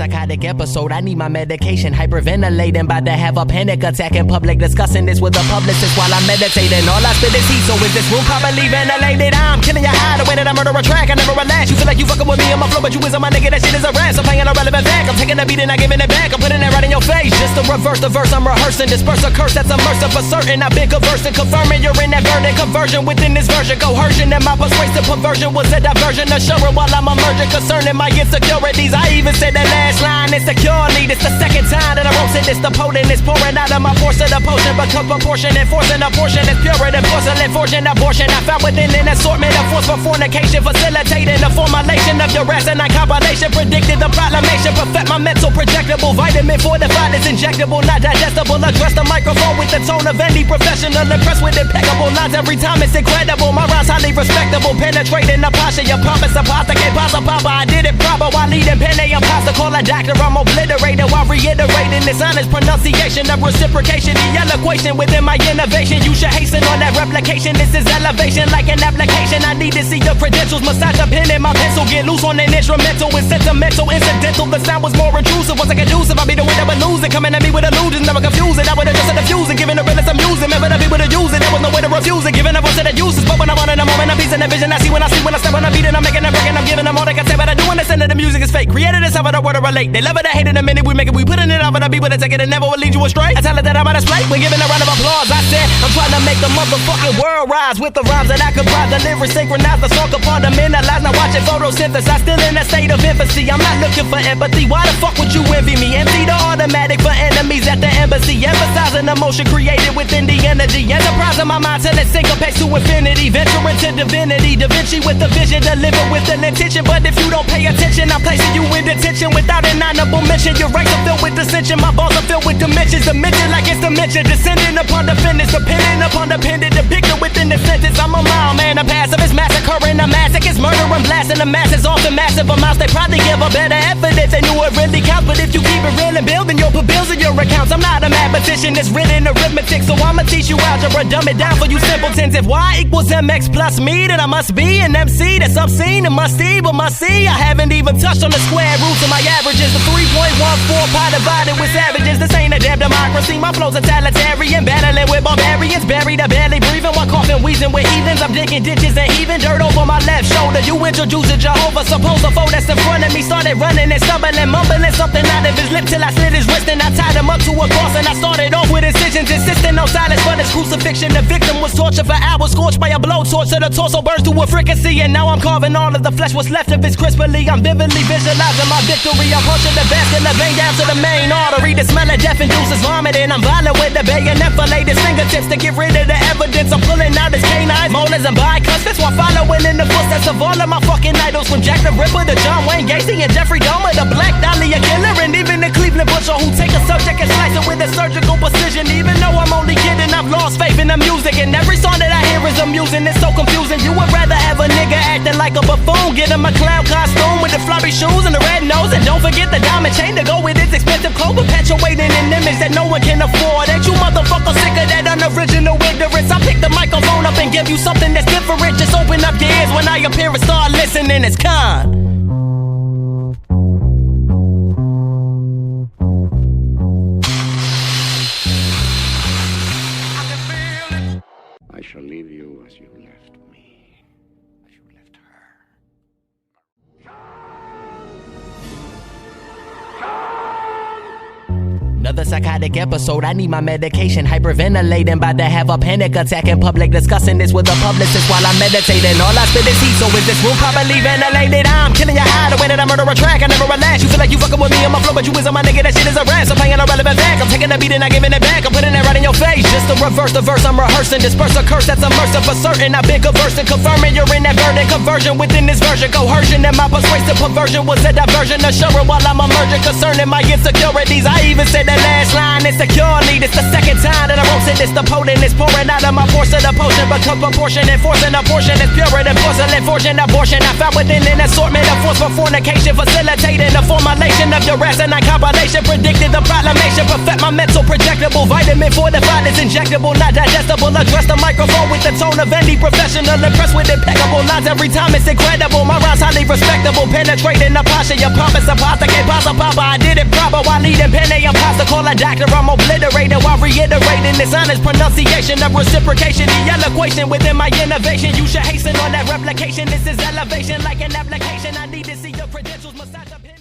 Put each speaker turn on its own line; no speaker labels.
psychotic episode, I need my medication. Hyperventilating, about to have a panic attack in public. Discussing this with a publicist while I'm meditating. All I spit is heat, so is this room properly ventilated? I'm killing your high, the way that I murder a track. I never relax, you feel like you fucking with me on my flow, but you is on my nigga, that shit is a rap. So playing a relevant back, I'm taking the beat and I giving it back. I'm putting it right in your face, just to reverse the verse I'm rehearsing. Disperse a curse that's immersive for certain. I've been conversing, confirming you're in that verdict. Conversion within this version, coercion and my persuasive perversion was a diversion. Assuring while I'm emerging, concerning my insecurities. I even said that last line insecurely. This the second time that I wrote it. This the potent is pouring out of my portion. The potion become proportionate, forcing a portion is purer than porcelain, forging abortion. I found within an assortment of force for fornication, facilitating the formulation of your asinine compilation. Predicted the proclamation, perfect my mental projectable. Vitamin fortified is injectable, not digestible. Address the microphone with the tone of any professional. Impressed with impeccable lines every time, it's incredible. My rhymes highly respectable, penetrating the posture. Your pompous apostate, pasta papa. I did it proper while leading pen a imposter. Call a doctor, I'm obliterated while reiterating this honest pronunciation of reciprocation. The eloquation within my innovation. You should hasten on that replication. This is elevation like an application. I need to see your credentials. Massage the pen in my pencil. Get loose on an instrumental. It's sentimental, incidental. The sound was more intrusive. Was I conducive? I be the one that would lose it. Coming at me with illusions, never confusing. I would have just diffusing. Giving the realest I'm using. Remember the people to use it. There was no way to refuse it. Giving up to the uses. But when I want in a moment, I'm piecing the vision. I see when I step on a beat and I'm making a break and I'm giving them all they can say. But I do understand that the music is fake. Created this, how I don't want to relate. They love it, they hate it, the minute we make it. We putting it out for the people that take it and never will lead you astray. I tell it that I'm on display. We're giving a round of applause. I said, I'm trying to make the motherfucking world rise with the rhymes that I comprise. The lyrics synchronize, the song upon the mentalize. Now watching photosynthesis. I'm still in a state of infancy. I'm not looking for empathy. Why the fuck would you envy me? Empty the automatic for enemies at the embassy. Emphasizing emotion created within the energy. Enterprise in my mind till it syncopates to infinity. Venturing to divinity. Da Vinci with the vision, deliver with an intention. But if you don't pay attention, I'm placing you in detention without an honorable mention. Your rights are filled with dissension. My balls are filled with dimensions. Dimension like it's dimension. Descending upon defendants. Depending upon dependent. Depicted within the sentence. I'm a mild man. A passive is massacring. A massacre is murdering. Blasting the masses off in massive amounts. They probably give a better evidence. They knew it really counts. But if you keep it real and building, you'll put bills in your accounts. I'm not a mathematician. It's written arithmetic. So I'ma teach you algebra. Dumb it down for you simpletons. If y equals mx plus me, then I must be an MC that's obscene and musty. But must see, I haven't even touched on the square roots of my averages. The 3.14 pi divided with savages. This ain't a damn democracy. My flow's a totalitarian, battling with barbarians. Buried, I barely breathing while coughing, wheezing with heathens. I'm digging ditches and heaving dirt over my left shoulder. You introduced a Jehovah. Suppose a foe that's in front of me started running and stumbling, mumbling something out of his lip till I slit his wrist and I tied him up to a cross. And I started off with incisions, insisting on silence for this crucifixion. The victim was tortured for hours, scorched by a blowtorch till the torso burns to a fricassee. And now I'm carving all of the flesh, what's left of it crisply. I'm vividly visualizing my victory. I'm punching the basket, the vein down to the main artery. The smell of death induces vomiting. I'm violent with the bayonet filleted fingertips to get rid of the evidence. I'm pulling out his canines, molars and bicuspids while following in the footsteps of all of my fucking idols. From Jack the Ripper to John Wayne Gacy and Jeffrey Dahmer, the Black Dahlia killer, and even the Cleveland Butcher who take a subject and slice it with a surgical precision. Even though I'm only kidding, I've lost faith in the music, and every song that I hear is amusing. It's so confusing. You would rather have a nigga acting like a buffoon, get him a clown costume with the floppy shoes and the red nose, and don't forget the diamond chain to go with his expensive clothes, perpetuating an image that no one can afford. Ain't you motherfuckers sick of that unoriginal ignorance? I pick the microphone up and give you something that's different. Just open up your ears when I appear and start listening. It's kind.
I shall leave you as you left me, as you left her.
Another psychotic episode, I need my medication. Hyperventilating, about to have a panic attack in public. Discussing this with a publicist while I'm meditating. All I spit is heat, so is this room properly ventilated? I'm killing your high, the way that I murder a track. I never relax, you feel like you fucking with me on my flow, but you is on my nigga, that shit is a rap. So playing a relevant back, I'm taking the beat and I giving it back. I'm putting it right in your face, just to reverse the verse I'm rehearsing. Disperse a curse that's immersive for certain. I've been conversing, confirming you're in that verdict. Conversion within this version, coercion and my persuasive perversion was a diversion. Assuring while I'm emerging, concerning my insecurities. I even said that last line insecurely. This the second time that I wrote repulsive. It's the potent, it's pouring out of my force of the potion. Become proportionate, forcing a portion is purer than porcelain. Fortune abortion, I found within an assortment of force for fornication. Facilitating the formulation of duress and compilation. Predicted the proclamation, perfect my mental projectable. Vitamin fortified is injectable, not digestible. Address the microphone with the tone of any professional. Impressed with impeccable lines every time, it's incredible. My rhymes highly respectable, penetrating the posture. Your pompous apothecary, pasta papa. I did it proper while leading pen a imposter. Call a doctor, I'm obliterated while reiterating this honest pronunciation of reciprocation. The eloquation within my innovation. You should hasten on that replication. This is elevation like an application. I need to see your credentials, massage up.